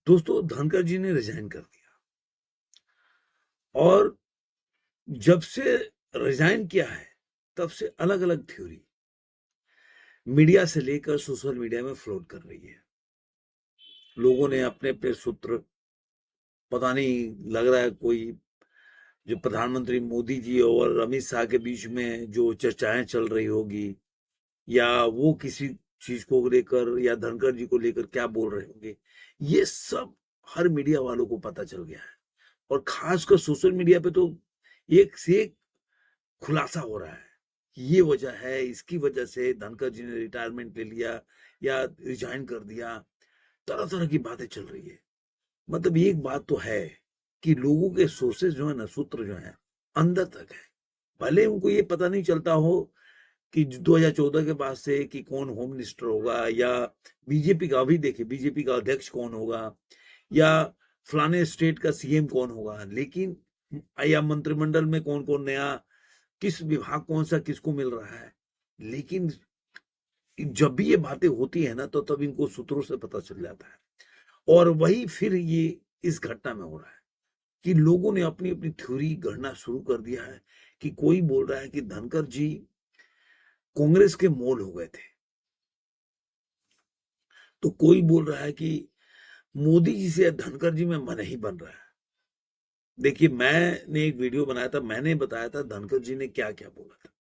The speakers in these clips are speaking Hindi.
दोस्तों, धनखड़ जी ने रिजाइन कर दिया और जब से रिजाइन किया है तब से अलग अलग थ्योरी मीडिया से लेकर सोशल मीडिया में फ्लोट कर रही है। लोगों ने अपने अपने सूत्र, पता नहीं, लग रहा है कोई जो प्रधानमंत्री मोदी जी और अमित शाह के बीच में जो चर्चाएं चल रही होगी, या वो किसी चीज को लेकर या धनखड़ जी को लेकर क्या बोल रहे होंगे, ये सब हर मीडिया वालों को पता चल गया है। और खासकर सोशल मीडिया पे तो एक से एक खुलासा हो रहा है कि ये वजह है, इसकी वजह से धनखड़ जी ने रिटायरमेंट ले लिया या रिजाइन कर दिया। तरह तरह की बातें चल रही है। मतलब एक बात तो है कि लोगों के सोर्सेज जो है ना, सूत्र जो है, अंदर तक है। भले उनको ये पता नहीं चलता हो कि 2014 के बाद से कि कौन होम मिनिस्टर होगा, या बीजेपी का, अभी देखिए बीजेपी का अध्यक्ष कौन होगा, या फलाने स्टेट का सीएम कौन होगा, लेकिन या मंत्रिमंडल में कौन कौन नया, किस विभाग कौन सा किसको मिल रहा है। लेकिन जब भी ये बातें होती है ना, तो तब इनको सूत्रों से पता चल जाता है। और वही फिर ये इस घटना में हो रहा है कि लोगों ने अपनी अपनी थ्योरी गढ़ना शुरू कर दिया है। कि कोई बोल रहा है कि धनखड़ जी कांग्रेस के मोल हो गए थे, तो कोई बोल रहा है कि मोदी जी से धनखड़ जी में मन ही बन रहा है। देखिए, मैंने एक वीडियो बनाया था, मैंने बताया था धनखड़ जी ने क्या क्या बोला था।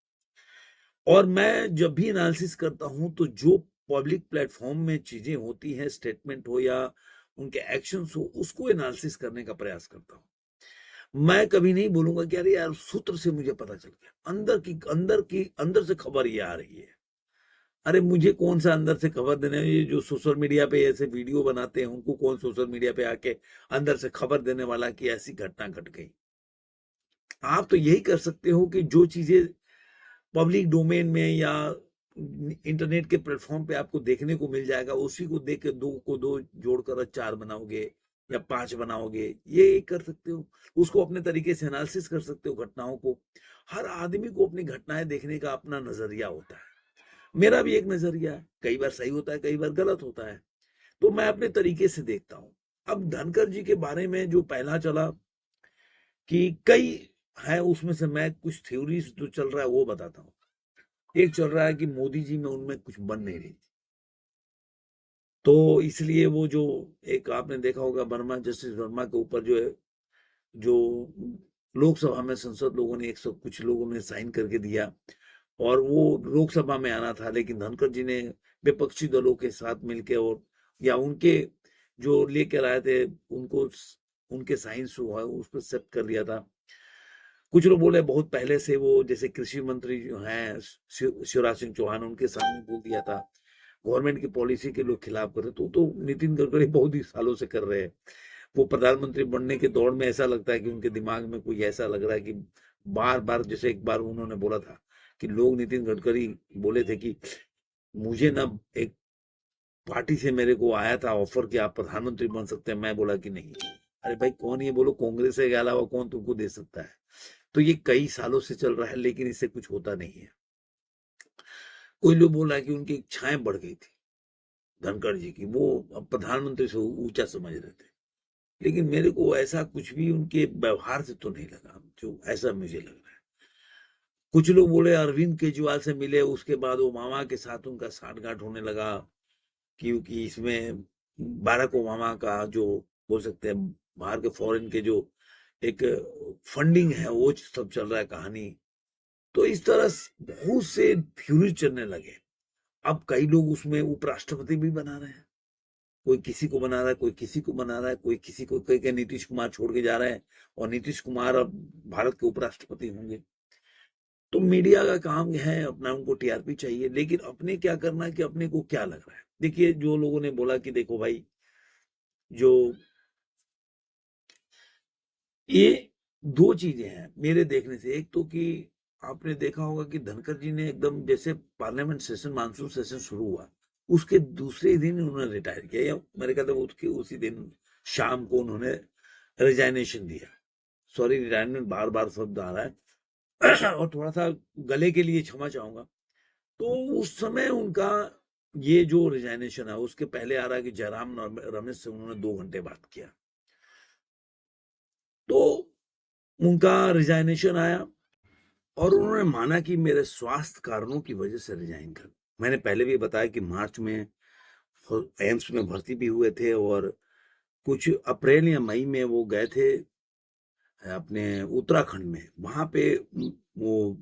और मैं जब भी एनालिसिस करता हूं तो जो पब्लिक प्लेटफॉर्म में चीजें होती हैं, स्टेटमेंट हो या उनके एक्शंस हो, उसको एनालिसिस करने का प्रयास करता हूं। मैं कभी नहीं बोलूंगा कि अरे यार सूत्र से मुझे पता चल गया, अंदर से खबर ये आ रही है। अरे मुझे कौन सा अंदर से खबर देने, ये जो सोशल मीडिया पे ऐसे वीडियो बनाते हैं उनको कौन सोशल मीडिया पे आके अंदर से खबर देने वाला कि ऐसी घटना घट गई। आप तो यही कर सकते हो कि जो चीजें पब्लिक डोमेन में या इंटरनेट के प्लेटफॉर्म पे आपको देखने को मिल जाएगा, उसी को देख के दो को दो जोड़कर चार बनाओगे या पांच बनाओगे, ये कर सकते हो। उसको अपने तरीके से एनालिसिस कर सकते हो घटनाओं को। हर आदमी को अपनी घटनाएं देखने का अपना नजरिया होता है। मेरा भी एक नजरिया है, कई बार सही होता है, कई बार गलत होता है, तो मैं अपने तरीके से देखता हूं। अब धनखड़ जी के बारे में जो पहला चला कि कई है, उसमें से मैं कुछ थ्योरीज जो चल रहा है वो बताता हूँ। एक चल रहा है कि मोदी जी में उनमें कुछ बन नहीं रही थी, तो इसलिए वो जो एक आपने देखा होगा वर्मा, जस्टिस वर्मा के ऊपर जो है, जो लोकसभा में संसद लोगों ने 100 कुछ लोगों ने साइन करके दिया, और वो लोकसभा में आना था, लेकिन धनखड़ जी ने विपक्षी दलों के साथ मिलकर और या उनके जो लेकर आए थे उनको, उनके साइंस हुआ उस पर एक्सेप्ट कर लिया था। कुछ लोग बोले बहुत पहले से वो, जैसे कृषि मंत्री जो हैं शिवराज सिंह चौहान, उनके सामने बोल दिया था। गवर्नमेंट की पॉलिसी के लोग खिलाफ कर रहे, तो नितिन गडकरी बहुत ही सालों से कर रहे हैं। वो प्रधानमंत्री बनने के दौर में ऐसा लगता है कि उनके दिमाग में कोई ऐसा लग रहा है कि बार बार, जैसे एक बार उन्होंने बोला था कि लोग, नितिन गडकरी बोले थे कि मुझे ना एक पार्टी से मेरे को आया था ऑफर कि आप प्रधानमंत्री बन सकते हैं। मैं बोला कि नहीं। अरे भाई कौन, ये बोलो कांग्रेस के अलावा कौन तुमको दे सकता है। तो ये कई सालों से चल रहा है, लेकिन इससे कुछ होता नहीं है। कोई लोग बोल रहा है कि उनकी इच्छाएं बढ़ गई थी धनखड़ जी की, वो अब प्रधानमंत्री से ऊंचा समझ रहे थे। लेकिन मेरे को ऐसा कुछ भी उनके व्यवहार से तो नहीं लगा, जो ऐसा मुझे लग रहा है। कुछ लोग बोले अरविंद केजरीवाल से मिले, उसके बाद ओबामा के साथ उनका साठगांठ होने लगा, क्योंकि इसमें बाराक ओबामा का जो, बोल सकते हैं, बाहर के फॉरेन के जो एक फंडिंग है, वो सब चल रहा है कहानी। तो इस तरह बहुत से फ्यूरी चलने लगे। अब कई लोग उसमें उपराष्ट्रपति भी बना रहे हैं, कोई किसी को बना रहा है, कोई किसी को बना रहा है, कोई किसी को, कई नीतीश कुमार छोड़ के जा रहे हैं और नीतीश कुमार अब भारत के उपराष्ट्रपति होंगे। तो मीडिया का काम है अपना, उनको टीआरपी चाहिए, लेकिन अपने क्या करना है कि अपने को क्या लग रहा है। देखिए, जो लोगों ने बोला कि देखो भाई, जो ये दो चीजें हैं मेरे देखने से। एक तो कि आपने देखा होगा कि धनखड़ जी ने एकदम, जैसे पार्लियामेंट सेशन, मानसून सेशन शुरू हुआ, उसके दूसरे दिन उन्होंने रिटायर किया, या मेरे ख्याल में उसके उसी दिन शाम को उन्होंने रिजाइनेशन दिया। सॉरी, रिटायरमेंट बार बार शब्द आ रहा है और थोड़ा सा गले के लिए क्षमा चाहूंगा। तो उस समय उनका ये जो रिजाइनेशन है उसके पहले आ रहा है कि जयराम रमेश से उन्होंने 2 घंटे बात किया। तो उनका रिजाइनेशन आया और उन्होंने माना कि मेरे स्वास्थ्य कारणों की वजह से रिजाइन कर। मैंने पहले भी बताया कि मार्च में एम्स में भर्ती भी हुए थे और कुछ अप्रैल या मई में वो गए थे अपने उत्तराखंड में, वहां पे वो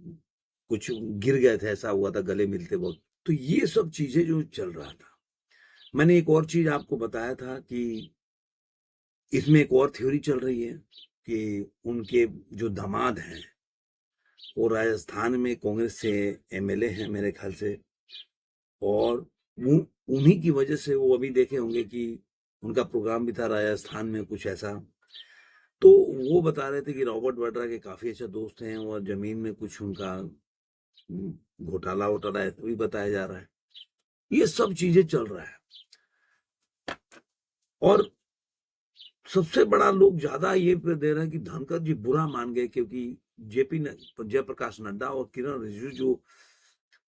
कुछ गिर गए थे, ऐसा हुआ था गले मिलते वक्त। तो ये सब चीजें जो चल रहा था। मैंने एक और चीज आपको बताया था कि इसमें एक और थ्योरी चल रही है कि उनके जो दामाद हैं वो राजस्थान में कांग्रेस से एमएलए हैं मेरे ख्याल से, और वो उन्हीं की वजह से वो अभी देखे होंगे कि उनका प्रोग्राम भी था राजस्थान में कुछ ऐसा। तो वो बता रहे थे कि रॉबर्ट वाड्रा के काफी अच्छे दोस्त हैं और जमीन में कुछ उनका घोटाला वोटाला है, तो भी बताया जा रहा है। ये सब चीजें चल रहा है और सबसे बड़ा लोग ज्यादा ये दे रहे हैं कि धनखड़ जी बुरा मान गए, क्योंकि जेपी जयप्रकाश नड्डा और किरण रिजिजू जो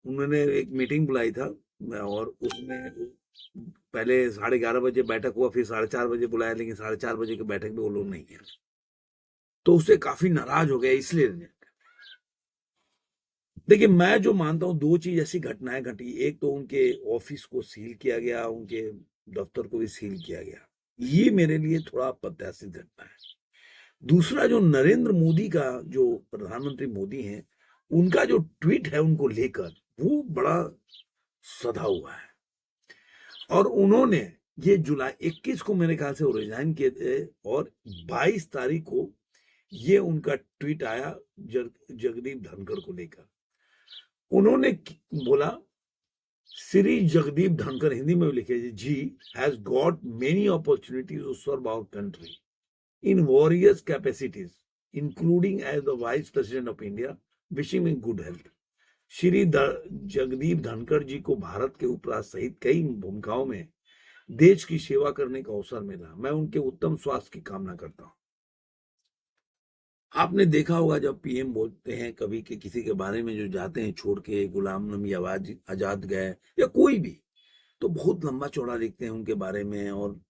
उन्होंने एक मीटिंग बुलाई था और उसमें पहले 11:30 बजे बैठक हुआ, फिर 4:30 बजे बुलाया, लेकिन 4:30 बजे की बैठक में वो लोग नहीं गए, तो उससे काफी नाराज हो गया। इसलिए देखिए, मैं जो मानता हूं 2 चीज ऐसी घटनाएं घटी। एक तो उनके ऑफिस को सील किया गया, उनके दफ्तर को भी सील किया गया, ये मेरे लिए थोड़ा अप्रत्याशित घटना है। दूसरा, जो नरेंद्र मोदी का, जो प्रधानमंत्री मोदी हैं, उनका जो ट्वीट है उनको लेकर, वो बड़ा सधा हुआ है। और उन्होंने ये जुलाई 21 को मेरे ख्याल से वो रिजाइन किए थे और 22 तारीख को ये उनका ट्वीट आया जगदीप धनखड़ को लेकर। उन्होंने बोला, श्री जगदीप धनखड़, हिंदी में लिखे जी, has got many opportunities to serve our country in various capacities, including as the Vice President of India, wishing him good health। Shri Jagdeep Dhankhar ji को भारत के उपराष्ट्रपति सहित कई भूमिकाओं में देश की सेवा करने का अवसर मिला। मैं उनके उत्तम स्वास्थ्य की कामना करता हूं। आपने देखा होगा जब पीएम बोलते हैं कभी के किसी के बारे में, जो जाते हैं छोड़ के, गुलाम नबी आजाद गए या कोई भी, तो बहुत लंबा चौड़ा लिखते हैं उनके बारे में, और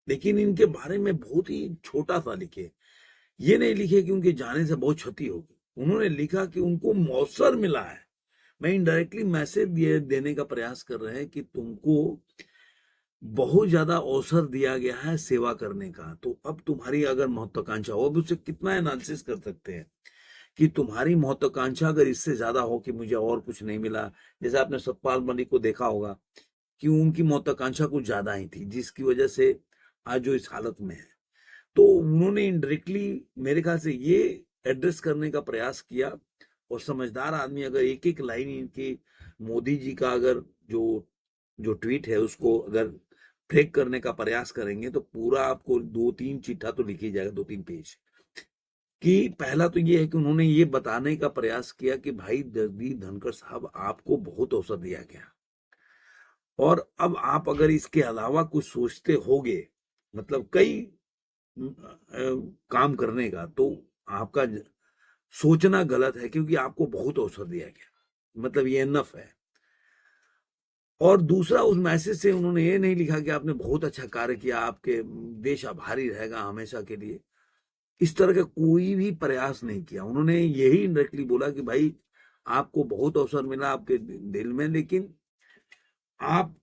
लेकिन इनके बारे में बहुत ही छोटा सा लिखे। ये नहीं लिखे कि उनके जाने से बहुत क्षति होगी, उन्होंने लिखा कि उनको अवसर मिला है। मैं इनडायरेक्टली मैसेज देने का प्रयास कर रहे हैं कि तुमको बहुत ज्यादा अवसर दिया गया है सेवा करने का, तो अब तुम्हारी अगर महत्वाकांक्षा हो, अब उससे कितना एनालिसिस कर सकते हैं कि तुम्हारी महत्वाकांक्षा अगर इससे ज्यादा हो कि मुझे और कुछ नहीं मिला, जैसे आपने सतपाल मलिक को देखा होगा कि उनकी महत्वाकांक्षा कुछ ज्यादा ही थी, जिसकी वजह से आज जो इस हालत में है। तो उन्होंने इनडायरेक्टली मेरे ख्याल से ये एड्रेस करने का प्रयास किया, और समझदार आदमी अगर एक एक लाइन इनकी, मोदी जी का अगर जो ट्वीट है उसको अगर ब्रेक करने का प्रयास करेंगे तो पूरा आपको 2-3 चिट्ठा तो लिख ही जाएगा, 2-3 पेज। कि पहला तो ये है कि उन्होंने ये बताने का प्रयास किया कि भाई जगदीप धनखड़ साहब, आपको बहुत अवसर दिया गया और अब आप अगर इसके अलावा कुछ सोचते होगे, मतलब कई काम करने का, तो आपका सोचना गलत है, क्योंकि आपको बहुत अवसर दिया गया, मतलब ये इनफ है। और दूसरा, उस मैसेज से उन्होंने ये नहीं लिखा कि आपने बहुत अच्छा कार्य किया, आपके देश आभारी रहेगा हमेशा के लिए, इस तरह का कोई भी प्रयास नहीं किया। उन्होंने यही डायरेक्टली बोला कि भाई आपको बहुत अवसर मिला आपके दिल में, लेकिन आप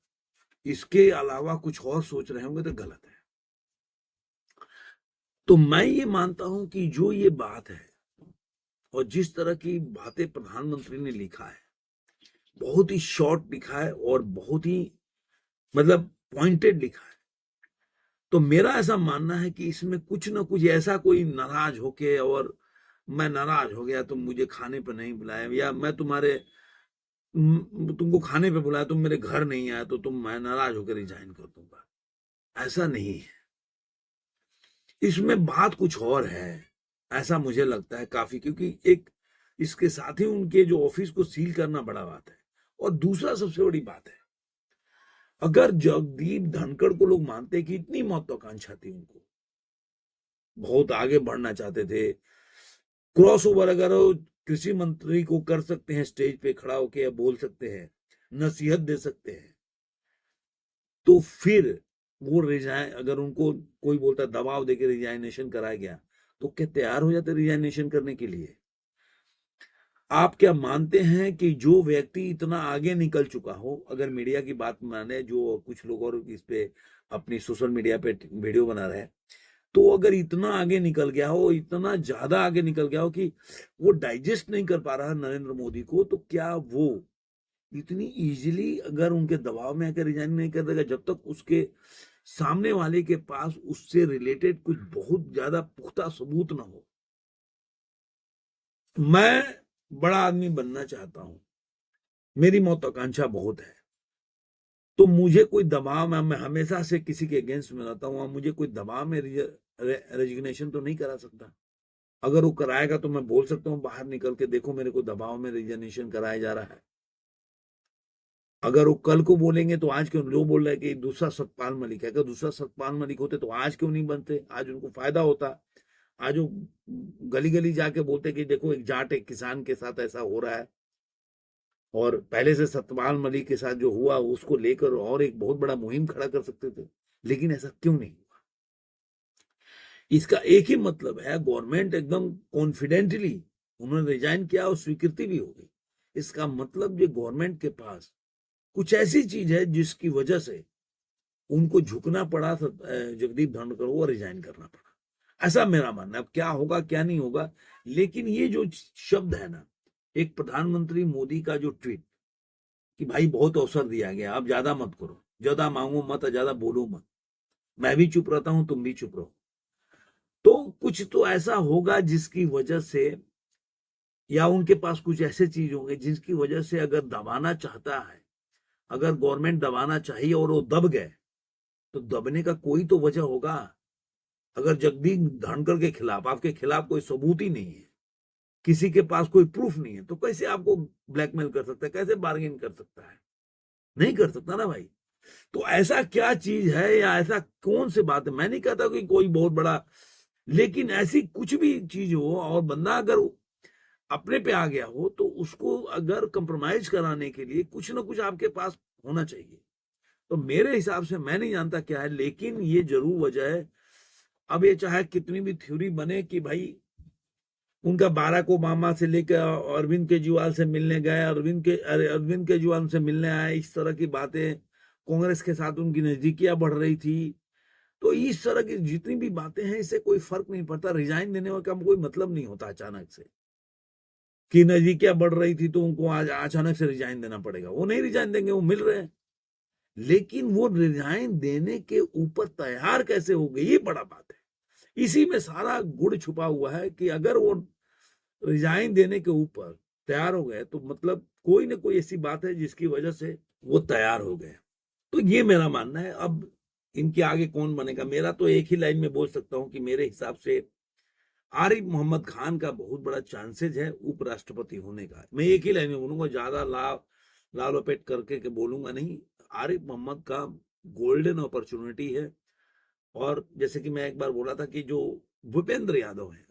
इसके अलावा कुछ और सोच रहे होंगे तो गलत है। तो मैं ये मानता हूं कि जो ये बात है और जिस तरह की बातें प्रधानमंत्री ने लिखा है, बहुत ही शॉर्ट लिखा है और बहुत ही मतलब पॉइंटेड लिखा है, तो मेरा ऐसा मानना है कि इसमें कुछ ना कुछ ऐसा, कोई नाराज होके और मैं नाराज हो गया, तुम मुझे खाने पे नहीं बुलाए, या मैं तुमको खाने पे बुलाया, तुम मेरे घर नहीं आए, तो मैं नाराज होकर रिजाइन कर दूंगा, ऐसा नहीं है। इसमें बात कुछ और है, ऐसा मुझे लगता है काफी, क्योंकि एक इसके साथ ही उनके जो ऑफिस को सील करना बड़ा बात है, और दूसरा सबसे बड़ी बात है, अगर जगदीप धनखड़ को लोग मानते कि इतनी महत्वाकांक्षा थी, उनको बहुत आगे बढ़ना चाहते थे, क्रॉस ओवर अगर कृषि मंत्री को कर सकते हैं स्टेज पे खड़ा होके, या बोल सकते हैं, नसीहत दे सकते हैं, तो फिर वो रिजाइन, अगर उनको कोई बोलता दबाव देके रिजाइनेशन कराया गया, तो क्या तैयार हो जाते रिजाइनेशन करने के लिए? आप क्या मानते हैं कि जो व्यक्ति इतना आगे निकल चुका हो, अगर मीडिया की बात माने, जो कुछ लोग और इस पे अपनी सोशल मीडिया पे वीडियो बना रहे हैं, तो अगर इतना आगे निकल गया हो, इतना ज्यादा आगे निकल गया हो कि वो डाइजेस्ट नहीं कर पा रहा है नरेंद्र मोदी को, तो क्या वो इतनी इजीली अगर उनके दबाव में आकर रिजाइन नहीं कर देगा, जब तक उसके सामने वाले के पास उससे रिलेटेड कुछ बहुत ज्यादा पुख्ता सबूत ना हो? मैं बड़ा आदमी बनना चाहता हूं, मेरी महत्वाकांक्षा बहुत है, तो मुझे कोई दबाव में, मैं हमेशा से किसी के अगेंस्ट में रहता हूं, मुझे कोई दबाव में रेजिग्नेशन तो नहीं करा सकता। अगर वो कराएगा तो मैं बोल सकता हूं बाहर निकल के, देखो मेरे को दबाव में रेजिग्नेशन कराया जा रहा है। अगर वो कल को बोलेंगे तो आज क्यों, जो बोल रहे हैं कि दूसरा सतपाल मलिक है, अगर दूसरा सतपाल मलिक होते तो आज क्यों नहीं बनते? आज उनको फायदा होता। आज वो गली गली जाके बोलते कि देखो एक जाट एक किसान के साथ ऐसा हो रहा है, और पहले से सतपाल मलिक के साथ जो हुआ उसको लेकर और एक बहुत बड़ा मुहिम खड़ा कर सकते थे। लेकिन ऐसा क्यों नहीं हुआ? इसका एक ही मतलब है, गवर्नमेंट एकदम कॉन्फिडेंटली उन्होंने रिजाइन किया और स्वीकृति भी हो गई। इसका मतलब ये गवर्नमेंट के पास कुछ ऐसी चीज है जिसकी वजह से उनको झुकना पड़ा, जगदीप धनखड़ को रिजाइन करना पड़ा। ऐसा मेरा मानना है। अब क्या होगा क्या नहीं होगा, लेकिन ये जो शब्द है ना, एक प्रधानमंत्री मोदी का जो ट्वीट कि भाई बहुत अवसर दिया गया, आप ज्यादा मत करो, ज्यादा मांगो मत, ज्यादा बोलो मत, मैं भी चुप रहता हूं, तुम भी चुप रहो, तो कुछ तो ऐसा होगा जिसकी वजह से, या उनके पास कुछ ऐसे चीज होंगे जिसकी वजह से अगर दबाना चाहता है, अगर गवर्नमेंट दबाना चाहिए और वो दब गए, तो दबने का कोई तो वजह होगा। अगर जगदीप धनखड़ के खिलाफ, आपके खिलाफ कोई सबूत ही नहीं है, किसी के पास कोई प्रूफ नहीं है, तो कैसे आपको ब्लैकमेल कर सकता है, कैसे बार्गेन कर सकता है? नहीं कर सकता ना भाई। तो ऐसा क्या चीज है, या ऐसा कौन सी बात है? मैं नहीं कहता कि कोई बहुत बड़ा, लेकिन ऐसी कुछ भी चीज हो और बंदा अगर अपने पे आ गया हो, तो उसको अगर कंप्रोमाइज कराने के लिए कुछ ना कुछ आपके पास होना चाहिए। तो मेरे हिसाब से, मैं नहीं जानता क्या है, लेकिन ये जरूर वजह है। अब ये चाहे कितनी भी थ्योरी बने कि भाई उनका बाराक ओबामा से लेकर अरविंद केजरीवाल से मिलने गए, अरविंद केजरीवाल से मिलने आए, इस तरह की बातें, कांग्रेस के साथ उनकी नजदीकियां बढ़ रही थी, तो इस तरह की जितनी भी बातें हैं, इससे कोई फर्क नहीं पड़ता। रिजाइन देने का कोई मतलब नहीं होता अचानक से, कि नजदीकियां बढ़ रही थी तो उनको आज अचानक से रिजाइन देना पड़ेगा। वो नहीं रिजाइन देंगे, वो मिल रहे हैं, लेकिन वो रिजाइन देने के ऊपर तैयार कैसे हो गए, ये बड़ा बात है। इसी में सारा गुड़ छुपा हुआ है कि अगर वो रिजाइन देने के ऊपर तैयार हो गए, तो मतलब कोई ना कोई ऐसी बात है जिसकी वजह से वो तैयार हो गए। तो ये मेरा मानना है। अब इनके आगे कौन बनेगा, मेरा तो एक ही लाइन में बोल सकता हूं कि मेरे हिसाब से आरिफ मोहम्मद खान का बहुत बड़ा चांसेज है उपराष्ट्रपति होने का। मैं एक ही लाइन में बोलूंगा, ज्यादा लाल लपेट करके के बोलूंगा नहीं। आरिफ मोहम्मद का गोल्डन अपॉर्चुनिटी है। और जैसे कि मैं एक बार बोला था कि जो भूपेंद्र यादव है,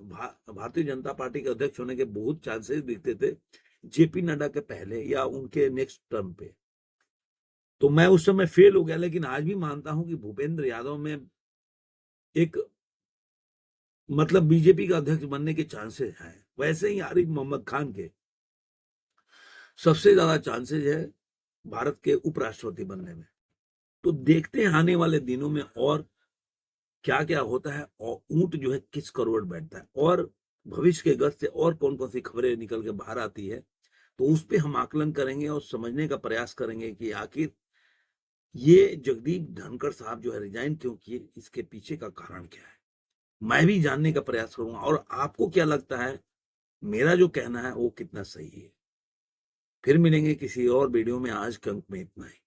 भारतीय जनता पार्टी के अध्यक्ष होने के बहुत चांसेस दिखते थे जेपी नड्डा के पहले या उनके नेक्स्ट टर्म पे, तो मैं उस समय फेल हो गया। लेकिन आज भी मानता हूं कि भूपेंद्र यादव में एक, मतलब बीजेपी का अध्यक्ष बनने के चांसेस हैं। वैसे ही आरिफ मोहम्मद खान के सबसे ज्यादा चांसेस है भारत के उपराष्ट्रपति बनने में। तो देखते हैं आने वाले दिनों में और क्या क्या होता है, और ऊंट जो है किस करवट बैठता है, और भविष्य के गत से और कौन कौन सी खबरें निकल के बाहर आती है, तो उस पर हम आकलन करेंगे और समझने का प्रयास करेंगे कि आखिर ये जगदीप धनखड़ साहब जो है रिजाइन क्यों किए, इसके पीछे का कारण क्या है। मैं भी जानने का प्रयास करूंगा, और आपको क्या लगता है मेरा जो कहना है वो कितना सही है। फिर मिलेंगे किसी और वीडियो में। आज के अंक में इतना ही।